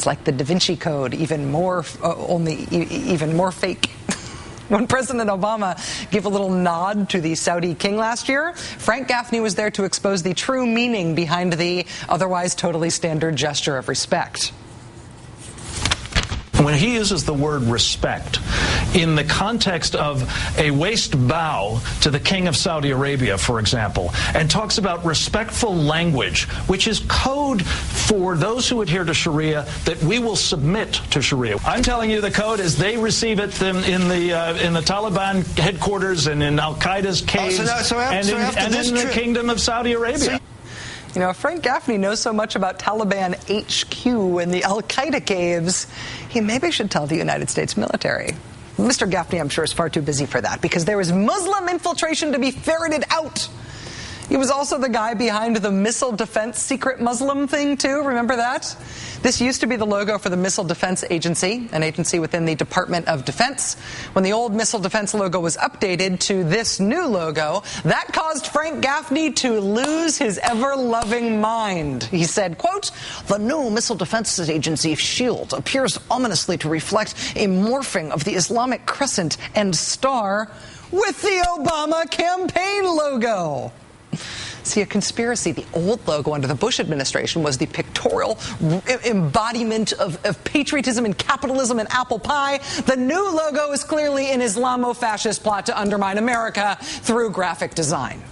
It's like the Da Vinci Code, even more fake. When President Obama gave a little nod to the Saudi king last year, Frank Gaffney was there to expose the true meaning behind the otherwise totally standard gesture of respect. When he uses the word respect in the context of a waist bow to the King of Saudi Arabia, for example, and talks about respectful language, which is code for those who adhere to Sharia, that we will submit to Sharia. I'm telling you the code is they receive it in the Taliban headquarters and in Al-Qaeda's caves and in the Kingdom of Saudi Arabia. You know, if Frank Gaffney knows so much about Taliban HQ and the Al-Qaeda caves, he maybe should tell the United States military. Mr. Gaffney, I'm sure, is far too busy for that because there is Muslim infiltration to be ferreted out. He was also the guy behind the Missile Defense Secret Muslim thing, too. Remember that? This used to be the logo for the Missile Defense Agency, an agency within the Department of Defense. When the old Missile Defense logo was updated to this new logo, that caused Frank Gaffney to lose his ever-loving mind. He said, quote, "The new Missile Defense Agency shield appears ominously to reflect a morphing of the Islamic crescent and star with the Obama campaign logo." See, a conspiracy. The old logo under the Bush administration was the pictorial embodiment of patriotism and capitalism and apple pie. The new logo is clearly an Islamo-fascist plot to undermine America through graphic design.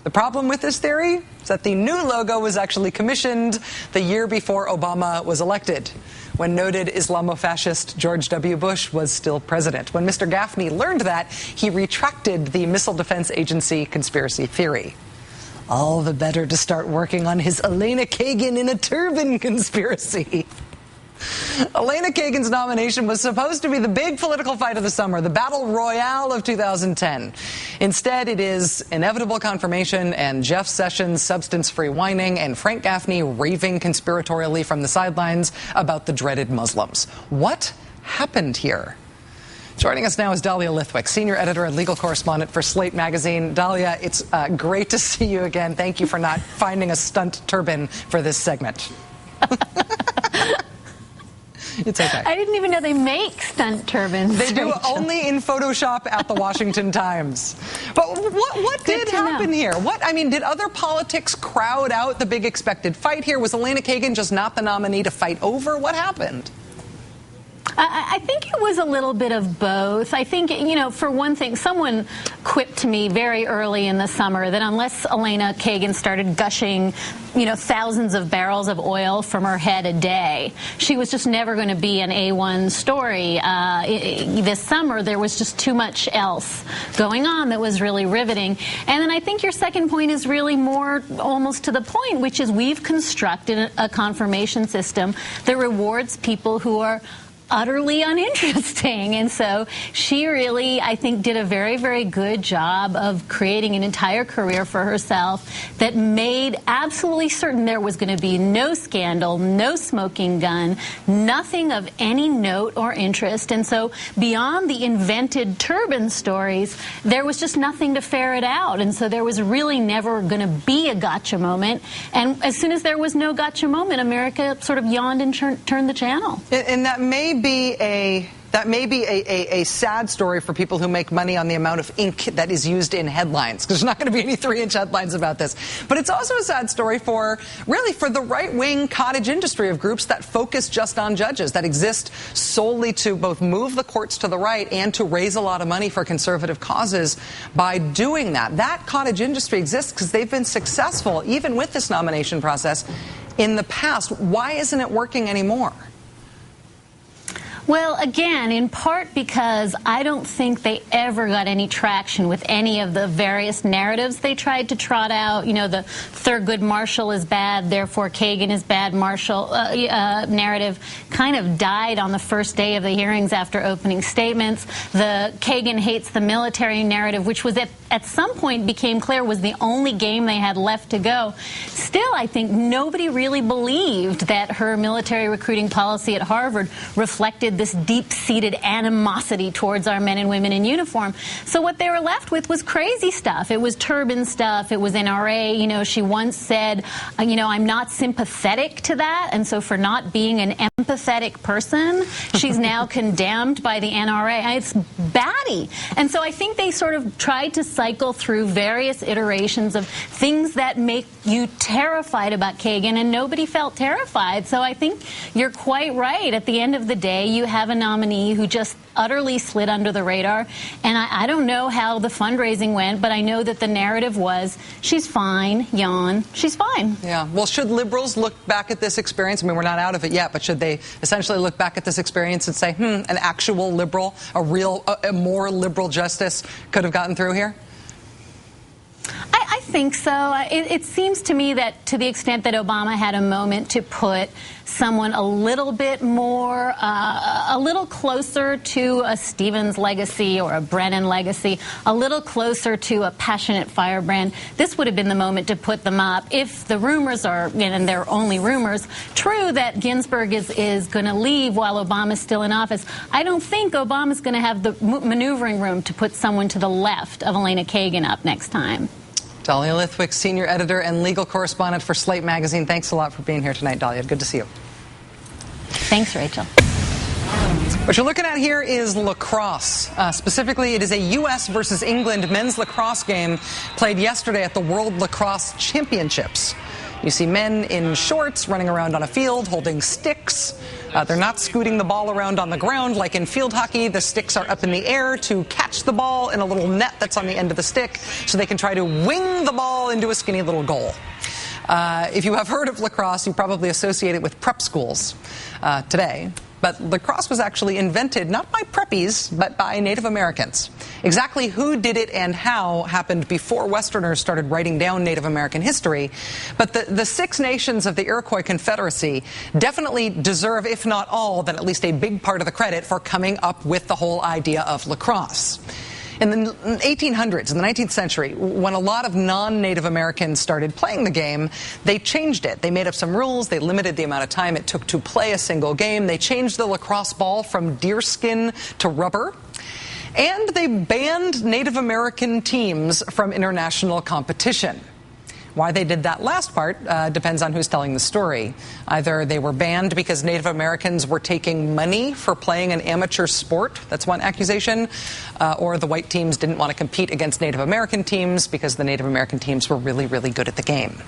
The problem with this theory is that the new logo was actually commissioned the year before Obama was elected, when noted Islamo-fascist George W. Bush was still president. When Mr. Gaffney learned that, he retracted the Missile Defense Agency conspiracy theory. All the better to start working on his Elena Kagan in a turban conspiracy. Elena Kagan's nomination was supposed to be the big political fight of the summer, the battle royale of 2010. Instead, it is inevitable confirmation and Jeff Sessions' substance-free whining and Frank Gaffney raving conspiratorially from the sidelines about the dreaded Muslims. What happened here? Joining us now is Dahlia Lithwick, senior editor and legal correspondent for Slate magazine. Dahlia, it's great to see you again. Thank you for not finding a stunt turban for this segment. It's okay. I didn't even know they make stunt turbans. They do only in Photoshop at the Washington Times. But what did happen here? Did other politics crowd out the big expected fight here? Was Elena Kagan just not the nominee to fight over? What happened? I think it was a little bit of both. I think, for one thing, someone quipped to me very early in the summer that unless Elena Kagan started gushing, thousands of barrels of oil from her head a day, she was just never going to be an A1 story. This summer, there was just too much else going on that was really riveting. And then I think your second point is really more almost to the point, which is we've constructed a confirmation system that rewards people who are utterly uninteresting. And so she really, I think, did a very, very good job of creating an entire career for herself that made absolutely certain there was going to be no scandal, no smoking gun, nothing of any note or interest. And so beyond the invented turban stories, there was just nothing to ferret out. And so there was really never going to be a gotcha moment. And as soon as there was no gotcha moment, America sort of yawned and turned the channel. And that may be a sad story for people who make money on the amount of ink that is used in headlines, because there's not going to be any 3-inch headlines about this. But it's also a sad story for the right-wing cottage industry of groups that focus just on judges, that exist solely to both move the courts to the right and to raise a lot of money for conservative causes by doing that. That cottage industry exists because they've been successful, even with this nomination process, in the past. Why isn't it working anymore? Well, again, in part because I don't think they ever got any traction with any of the various narratives they tried to trot out. The Thurgood Marshall is bad, therefore Kagan is bad Marshall narrative kind of died on the first day of the hearings after opening statements. The Kagan hates the military narrative, which was at at some point became clear was the only game they had left to go. Still, I think nobody really believed that her military recruiting policy at Harvard reflected this deep-seated animosity towards our men and women in uniform. So what they were left with was crazy stuff. It was turban stuff. It was NRA. You know, she once said, you know, I'm not sympathetic to that. And so for not being an empathetic person, she's now condemned by the NRA. It's batty. And so I think they sort of tried to cycle through various iterations of things that make you terrified about Kagan, and nobody felt terrified. So I think you're quite right. At the end of the day, you have a nominee who just utterly slid under the radar. And I don't know how the fundraising went, but I know that the narrative was, she's fine, yawn, she's fine. Yeah. Well, should liberals look back at this experience? I mean, we're not out of it yet, but should they essentially look back at this experience and say, an actual liberal, a more liberal justice could have gotten through here? I think so. It seems to me that to the extent that Obama had a moment to put someone a little bit more, a little closer to a Stevens legacy or a Brennan legacy, a little closer to a passionate firebrand, this would have been the moment to put them up. If the rumors are, and they're only rumors, true that Ginsburg is going to leave while Obama's still in office, I don't think Obama's going to have the maneuvering room to put someone to the left of Elena Kagan up next time. Dahlia Lithwick, senior editor and legal correspondent for Slate Magazine. Thanks a lot for being here tonight, Dahlia. Good to see you. Thanks, Rachel. What you're looking at here is lacrosse. Specifically, it is a U.S. versus England men's lacrosse game played yesterday at the World Lacrosse Championships. You see men in shorts running around on a field holding sticks. They're not scooting the ball around on the ground like in field hockey. The sticks are up in the air to catch the ball in a little net that's on the end of the stick so they can try to wing the ball into a skinny little goal. If you have heard of lacrosse, you probably associate it with prep schools today. But lacrosse was actually invented not by preppies, but by Native Americans. Exactly who did it and how happened before Westerners started writing down Native American history. But the Six Nations of the Iroquois Confederacy definitely deserve, if not all, then at least a big part of the credit for coming up with the whole idea of lacrosse. In the 1800s, in the 19th century, when a lot of non-Native Americans started playing the game, they changed it. They made up some rules. They limited the amount of time it took to play a single game. They changed the lacrosse ball from deerskin to rubber. And they banned Native American teams from international competition. Why they did that last part depends on who's telling the story. Either they were banned because Native Americans were taking money for playing an amateur sport. That's one accusation. Or the white teams didn't want to compete against Native American teams because the Native American teams were really, really good at the game.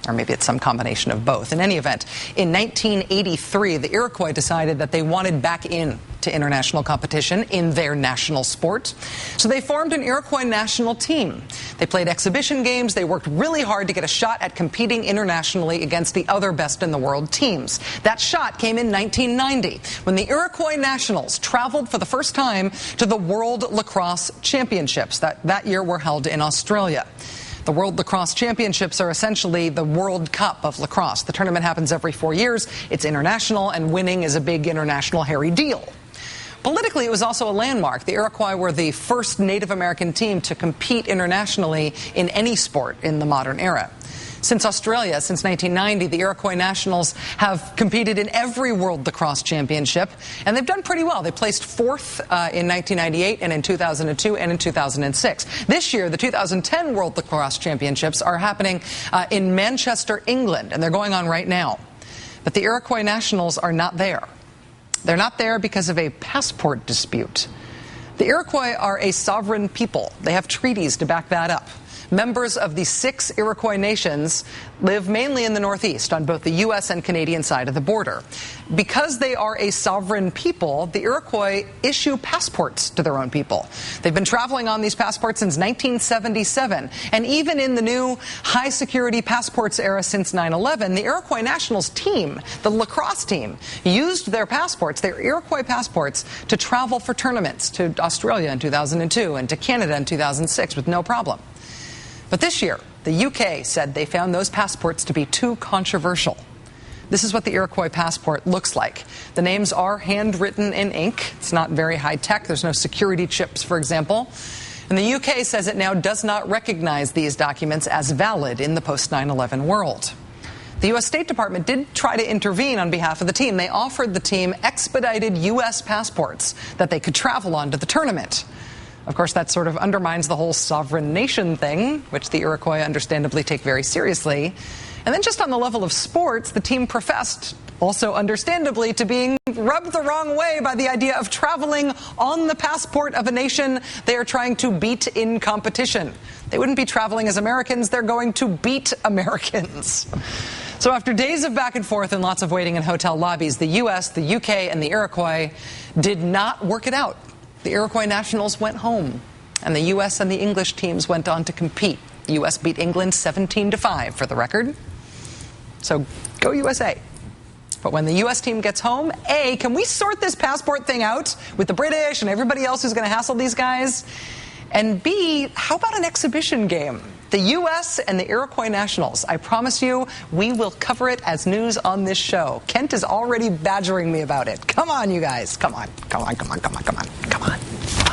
Or maybe it's some combination of both. In any event, in 1983, the Iroquois decided that they wanted back in to international competition in their national sport. So they formed an Iroquois national team. They played exhibition games. They worked really hard to get a shot at competing internationally against the other best in the world teams. That shot came in 1990 when the Iroquois Nationals traveled for the first time to the World Lacrosse Championships that year were held in Australia. The World Lacrosse Championships are essentially the World Cup of lacrosse. The tournament happens every 4 years. It's international, and winning is a big international hairy deal. Politically, it was also a landmark. The Iroquois were the first Native American team to compete internationally in any sport in the modern era. Since Australia, since 1990, the Iroquois Nationals have competed in every World Lacrosse Championship, and they've done pretty well. They placed fourth in 1998 and in 2002 and in 2006. This year, the 2010 World Lacrosse Championships are happening in Manchester, England, and they're going on right now. But the Iroquois Nationals are not there. They're not there because of a passport dispute. The Iroquois are a sovereign people. They have treaties to back that up. Members of the 6 Iroquois nations live mainly in the Northeast on both the U.S. and Canadian side of the border. Because they are a sovereign people, the Iroquois issue passports to their own people. They've been traveling on these passports since 1977. And even in the new high-security passports era since 9/11, the Iroquois Nationals team, the lacrosse team, used their passports, their Iroquois passports, to travel for tournaments to Australia in 2002 and to Canada in 2006 with no problem. But this year, the UK said they found those passports to be too controversial. This is what the Iroquois passport looks like. The names are handwritten in ink. It's not very high tech. There's no security chips, for example. And the UK says it now does not recognize these documents as valid in the post-9/11 world. The U.S. State Department did try to intervene on behalf of the team. They offered the team expedited U.S. passports that they could travel on to the tournament. Of course, that sort of undermines the whole sovereign nation thing, which the Iroquois understandably take very seriously. And then just on the level of sports, the team professed, also understandably, to being rubbed the wrong way by the idea of traveling on the passport of a nation they are trying to beat in competition. They wouldn't be traveling as Americans, they're going to beat Americans. So after days of back and forth and lots of waiting in hotel lobbies, the U.S., the U.K., and the Iroquois did not work it out. The Iroquois nationals went home, and the U.S. and the English teams went on to compete. The U.S. beat England 17-5 for the record. So go USA. But when the U.S. team gets home, A, can we sort this passport thing out with the British and everybody else who's going to hassle these guys? And B, how about an exhibition game? The U.S. and the Iroquois nationals. I promise you, we will cover it as news on this show. Kent is already badgering me about it. Come on, you guys. Come on. Come on, come on, come on, come on, come on.